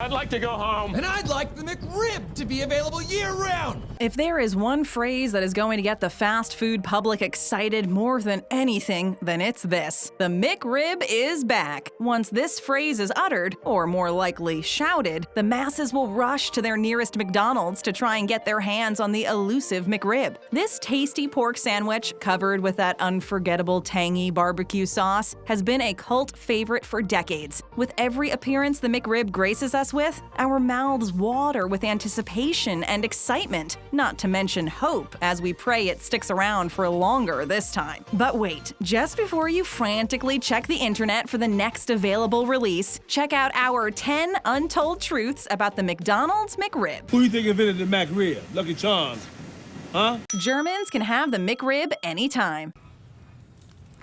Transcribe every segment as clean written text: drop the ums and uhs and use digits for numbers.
I'd like to go home. And I'd like the McRib to be available year-round. If there is one phrase that is going to get the fast food public excited more than anything, then it's this. The McRib is back. Once this phrase is uttered, or more likely shouted, the masses will rush to their nearest McDonald's to try and get their hands on the elusive McRib. This tasty pork sandwich, covered with that unforgettable tangy barbecue sauce, has been a cult favorite for decades. With every appearance the McRib graces us with, our mouths water with anticipation and excitement, not to mention hope as we pray it sticks around for longer this time. But wait, just before you frantically check the internet for the next available release, check out our 10 untold truths about the McDonald's McRib. Who do you think invented the McRib? Lucky Charms. Huh? Germans can have the McRib anytime.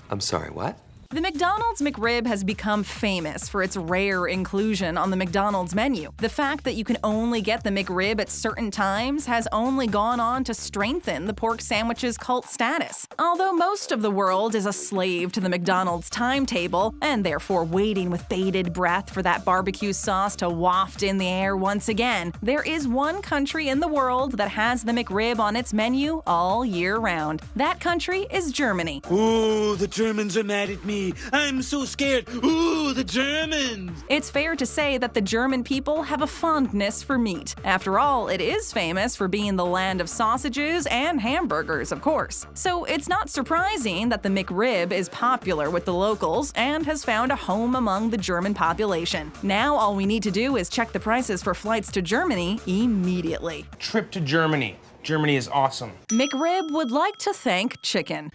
I'm sorry, what? The McDonald's McRib has become famous for its rare inclusion on the McDonald's menu. The fact that you can only get the McRib at certain times has only gone on to strengthen the pork sandwich's cult status. Although most of the world is a slave to the McDonald's timetable, and therefore waiting with bated breath for that barbecue sauce to waft in the air once again, there is one country in the world that has the McRib on its menu all year round. That country is Germany. Ooh, the Germans are mad at me. I'm so scared. Ooh, the Germans! It's fair to say that the German people have a fondness for meat. After all, it is famous for being the land of sausages and hamburgers, of course. So it's not surprising that the McRib is popular with the locals and has found a home among the German population. Now all we need to do is check the prices for flights to Germany immediately. Trip to Germany. Germany is awesome. McRib would like to thank chicken.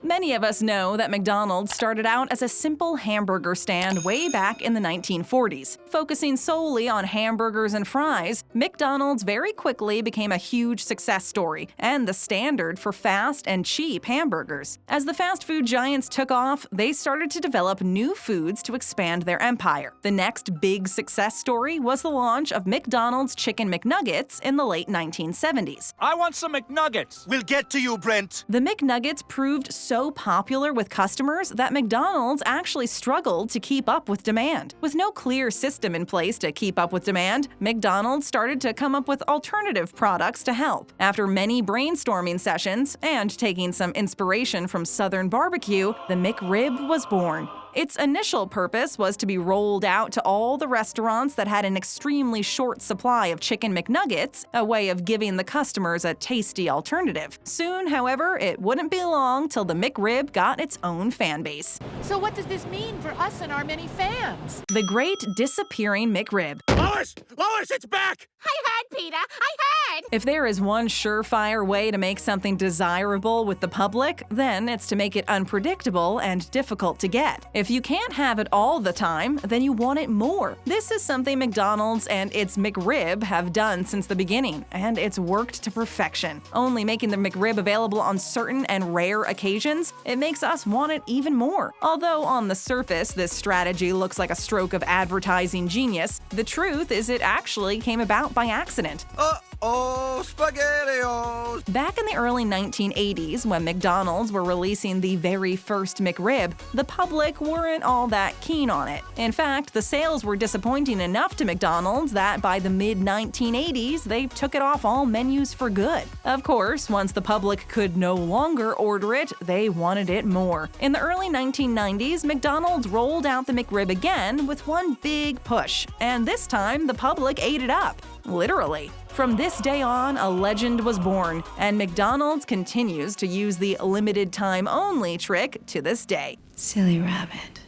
Many of us know that McDonald's started out as a simple hamburger stand way back in the 1940s. Focusing solely on hamburgers and fries, McDonald's very quickly became a huge success story and the standard for fast and cheap hamburgers. As the fast food giants took off, they started to develop new foods to expand their empire. The next big success story was the launch of McDonald's Chicken McNuggets in the late 1970s. I want some McNuggets. We'll get to you, Brent. The McNuggets proved so popular with customers that McDonald's actually struggled to keep up with demand. With no clear system in place to keep up with demand, McDonald's started to come up with alternative products to help. After many brainstorming sessions and taking some inspiration from Southern barbecue, the McRib was born. Its initial purpose was to be rolled out to all the restaurants that had an extremely short supply of Chicken McNuggets, a way of giving the customers a tasty alternative. Soon, however, it wouldn't be long till the McRib got its own fan base. So what does this mean for us and our many fans? The Great Disappearing McRib. Lois! Lois, it's back! I heard, Peter. I heard. If there is one surefire way to make something desirable with the public, then it's to make it unpredictable and difficult to get. If you can't have it all the time, then you want it more. This is something McDonald's and its McRib have done since the beginning, and it's worked to perfection. Only making the McRib available on certain and rare occasions, it makes us want it even more. Although on the surface, this strategy looks like a stroke of advertising genius, the truth is it actually came about by accident. Uh-oh, SpaghettiOs! Back in the early 1980s, when McDonald's were releasing the very first McRib, the public weren't all that keen on it. In fact, the sales were disappointing enough to McDonald's that by the mid-1980s, they took it off all menus for good. Of course, once the public could no longer order it, they wanted it more. In the early 1990s, McDonald's rolled out the McRib again with one big push, and this time the public ate it up. Literally. From this day on, a legend was born, and McDonald's continues to use the limited time only trick to this day. Silly rabbit.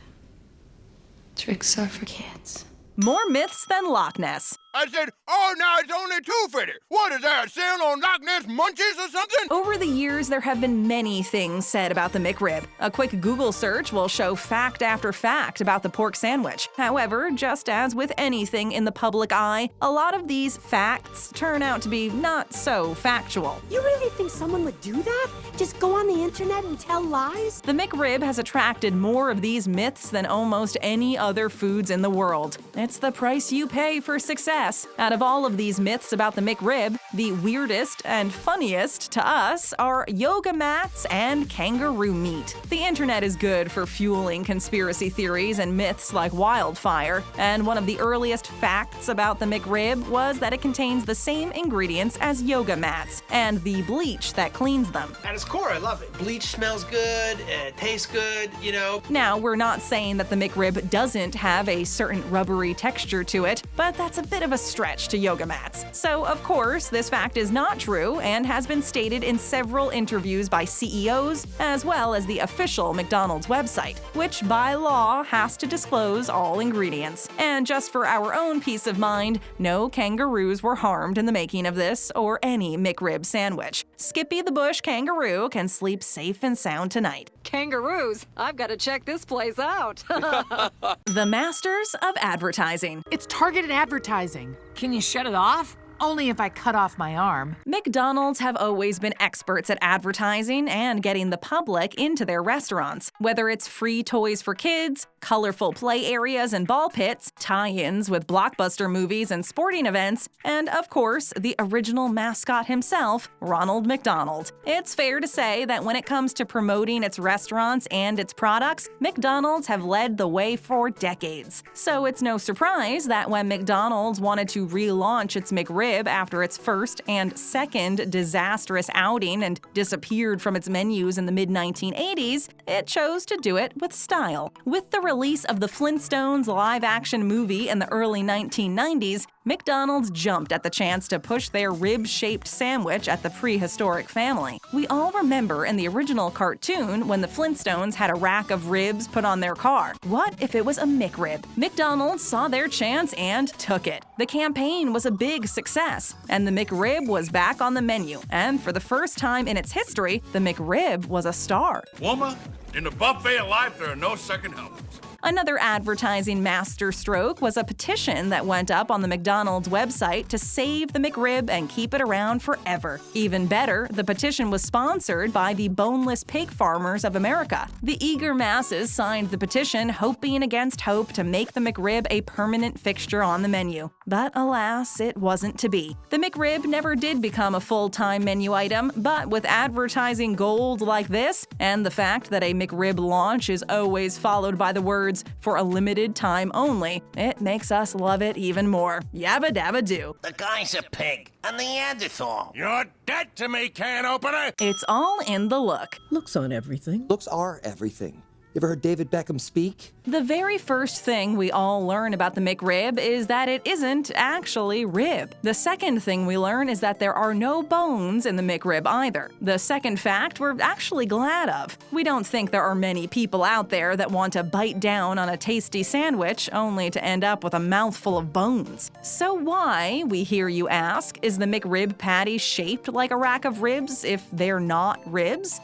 Tricks are for kids. More myths than Loch Ness. I said, oh, now it's only $2.50. What is that, sale on Loch Ness munchies or something? Over the years, there have been many things said about the McRib. A quick Google search will show fact after fact about the pork sandwich. However, just as with anything in the public eye, a lot of these facts turn out to be not so factual. You really think someone would do that? Just go on the internet and tell lies? The McRib has attracted more of these myths than almost any other foods in the world. It's the price you pay for success. Out of all of these myths about the McRib, The weirdest and funniest to us are yoga mats and kangaroo meat. The internet is good for fueling conspiracy theories and myths like wildfire, and one of the earliest facts about the McRib was that it contains the same ingredients as yoga mats and the bleach that cleans them. At its core, I love it. Bleach smells good, it tastes good, you know. Now, we're not saying that the McRib doesn't have a certain rubbery texture to it, but that's a bit of a stretch to yoga mats. So, of course, this fact is not true and has been stated in several interviews by CEOs, as well as the official McDonald's website, which by law has to disclose all ingredients. And just for our own peace of mind, no kangaroos were harmed in the making of this or any McRib sandwich. Skippy the Bush kangaroo can sleep safe and sound tonight. Kangaroos? I've got to check this place out. The masters of advertising. It's targeted advertising. Can you shut it off? Only if I cut off my arm. McDonald's have always been experts at advertising and getting the public into their restaurants. Whether it's free toys for kids, colorful play areas and ball pits, tie-ins with blockbuster movies and sporting events, and of course, the original mascot himself, Ronald McDonald. It's fair to say that when it comes to promoting its restaurants and its products, McDonald's have led the way for decades. So it's no surprise that when McDonald's wanted to relaunch its McRib after its first and second disastrous outing and disappeared from its menus in the mid-1980s, it chose to do it with style. With the release of the Flintstones live-action movie in the early 1990s, McDonald's jumped at the chance to push their rib-shaped sandwich at the prehistoric family. We all remember in the original cartoon when the Flintstones had a rack of ribs put on their car. What if it was a McRib? McDonald's saw their chance and took it. The campaign was a big success, and the McRib was back on the menu. And for the first time in its history, the McRib was a star. Woman, in the buffet of life, there are no second helpings. Another advertising masterstroke was a petition that went up on the McDonald's website to save the McRib and keep it around forever. Even better, the petition was sponsored by the Boneless Pig Farmers of America. The eager masses signed the petition, hoping against hope to make the McRib a permanent fixture on the menu. But alas, it wasn't to be. The McRib never did become a full-time menu item, but with advertising gold like this, and the fact that a McRib launch is always followed by the words, "for a limited time only," it makes us love it even more. Yabba dabba do. The guy's a pig, a Neanderthal. You're dead to me, can opener! It's all in the look. Looks on everything. Looks are everything. You ever heard David Beckham speak? The very first thing we all learn about the McRib is that it isn't actually rib. The second thing we learn is that there are no bones in the McRib either. The second fact we're actually glad of. We don't think there are many people out there that want to bite down on a tasty sandwich only to end up with a mouthful of bones. So why, we hear you ask, is the McRib patty shaped like a rack of ribs if they're not ribs?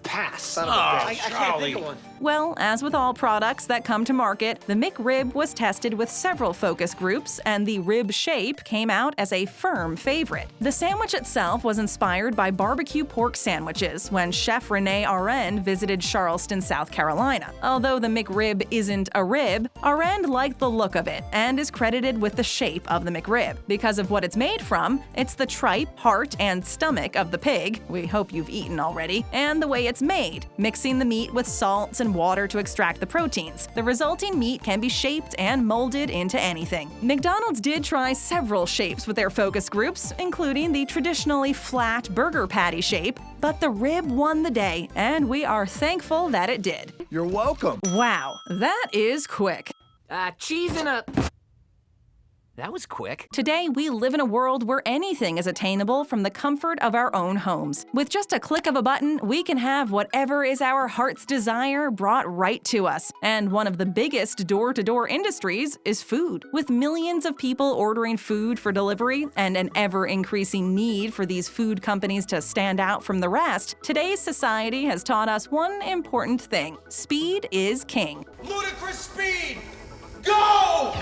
Pass, son of a bitch. I can't think of one. Well, as with all products that come to market, the McRib was tested with several focus groups, and the rib shape came out as a firm favorite. The sandwich itself was inspired by barbecue pork sandwiches when Chef Rene Arend visited Charleston, South Carolina. Although the McRib isn't a rib, Arend liked the look of it and is credited with the shape of the McRib. Because of what it's made from, it's the tripe, heart, and stomach of the pig, we hope you've eaten already, and the way it's made, mixing the meat with salts and water to extract the proteins. The resulting meat can be shaped and molded into anything. McDonald's did try several shapes with their focus groups, including the traditionally flat burger patty shape, but the rib won the day, and we are thankful that it did. You're welcome. Wow, that is quick. Cheese and a... That was quick. Today, we live in a world where anything is attainable from the comfort of our own homes. With just a click of a button, we can have whatever is our heart's desire brought right to us. And one of the biggest door-to-door industries is food. With millions of people ordering food for delivery and an ever-increasing need for these food companies to stand out from the rest, today's society has taught us one important thing: speed is king. Ludicrous speed! Go!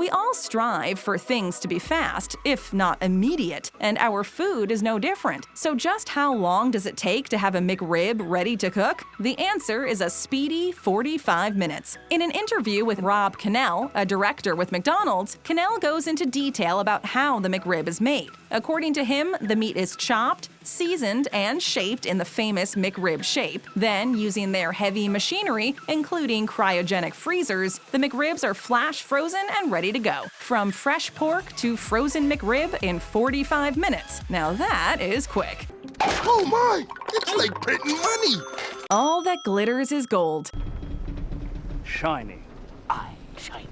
We all strive for things to be fast, if not immediate, and our food is no different. So just how long does it take to have a McRib ready to cook? The answer is a speedy 45 minutes. In an interview with Rob Cannell, a director with McDonald's, Cannell goes into detail about how the McRib is made. According to him, the meat is chopped, seasoned, and shaped in the famous McRib shape. Then, using their heavy machinery, including cryogenic freezers, the McRibs are flash frozen and ready to go. From fresh pork to frozen McRib in 45 minutes. Now that is quick. Oh my! It's like printing money! All that glitters is gold. Shiny. Shiny.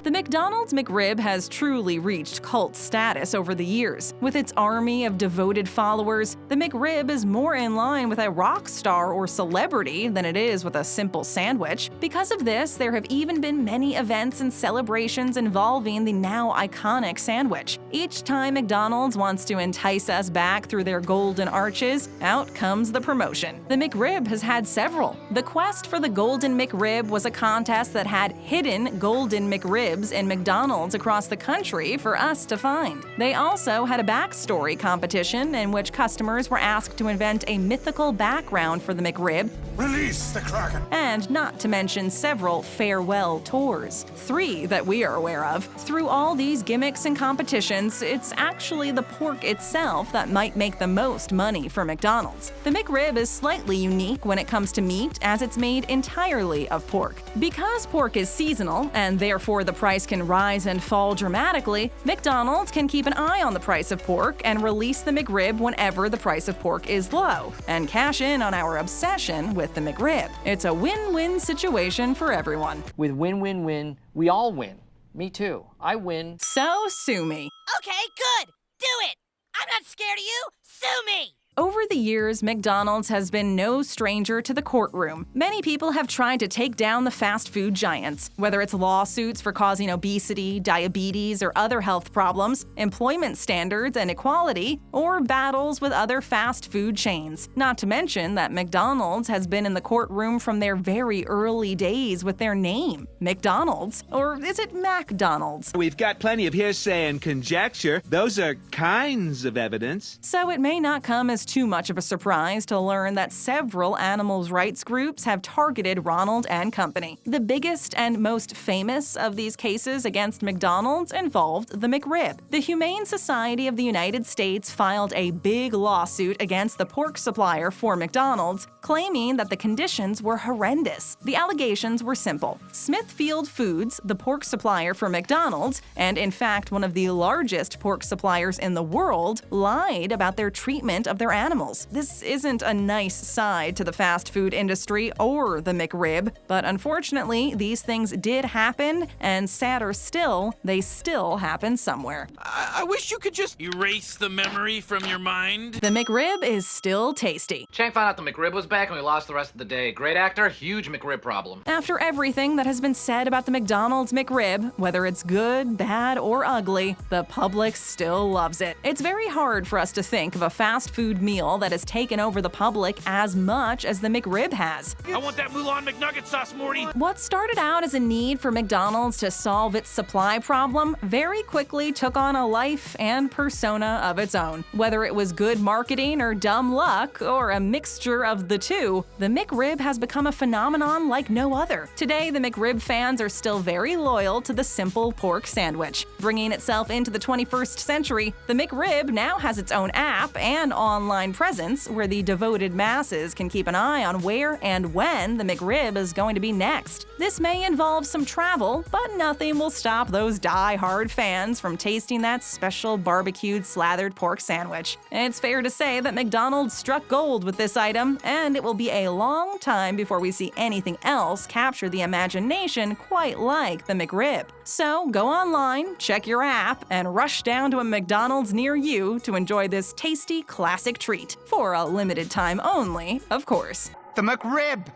The McDonald's McRib has truly reached cult status over the years. With its army of devoted followers, the McRib is more in line with a rock star or celebrity than it is with a simple sandwich. Because of this, there have even been many events and celebrations involving the now iconic sandwich. Each time McDonald's wants to entice us back through their golden arches, out comes the promotion. The McRib has had several. The quest for the Golden McRib was a contest that had hidden Golden McRibs in McDonald's across the country for us to find. They also had a backstory competition in which customers were asked to invent a mythical background for the McRib. Release the Kraken! And not to mention several farewell tours. 3 that we are aware of. Through all these gimmicks and competitions, it's actually the pork itself that might make the most money for McDonald's. The McRib is slightly unique when it comes to meat, as it's made entirely of pork. Because pork is seasonal, and therefore the price can rise and fall dramatically, McDonald's can keep an eye on the price of pork and release the McRib whenever the price of pork is low, and cash in on our obsession with the McRib. It's a win-win situation for everyone. With win-win-win, we all win. Me too. I win. So sue me. Okay, good. Do it. I'm not scared of you. Sue me. Over the years, McDonald's has been no stranger to the courtroom. Many people have tried to take down the fast food giants, whether it's lawsuits for causing obesity, diabetes, or other health problems, employment standards and equality, or battles with other fast food chains. Not to mention that McDonald's has been in the courtroom from their very early days with their name, McDonald's. Or is it McDonald's? We've got plenty of hearsay and conjecture. Those are kinds of evidence. So it may not come as too much of a surprise to learn that several animal rights groups have targeted Ronald and company. The biggest and most famous of these cases against McDonald's involved the McRib. The Humane Society of the United States filed a big lawsuit against the pork supplier for McDonald's, claiming that the conditions were horrendous. The allegations were simple. Smithfield Foods, the pork supplier for McDonald's, and in fact one of the largest pork suppliers in the world, lied about their treatment of their animals. This isn't a nice side to the fast food industry or the McRib, but unfortunately, these things did happen, and sadder still, they still happen somewhere. I wish you could just erase the memory from your mind. The McRib is still tasty. Chang found out the McRib was back and we lost the rest of the day. Great actor, huge McRib problem. After everything that has been said about the McDonald's McRib, whether it's good, bad, or ugly, the public still loves it. It's very hard for us to think of a fast food meal that has taken over the public as much as the McRib has. I want that Mulan McNugget sauce, Morty. What started out as a need for McDonald's to solve its supply problem very quickly took on a life and persona of its own. Whether it was good marketing or dumb luck, or a mixture of the two, the McRib has become a phenomenon like no other. Today, the McRib fans are still very loyal to the simple pork sandwich. Bringing itself into the 21st century, the McRib now has its own app and online presence where the devoted masses can keep an eye on where and when the McRib is going to be next. This may involve some travel, but nothing will stop those die-hard fans from tasting that special barbecued slathered pork sandwich. It's fair to say that McDonald's struck gold with this item, and it will be a long time before we see anything else capture the imagination quite like the McRib. So go online, check your app, and rush down to a McDonald's near you to enjoy this tasty classic treat. For a limited time only, of course. The McRib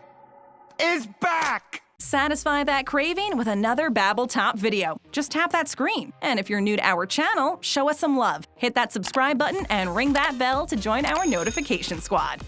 is back! Satisfy that craving with another BabbleTop video. Just tap that screen. And if you're new to our channel, show us some love. Hit that subscribe button and ring that bell to join our notification squad.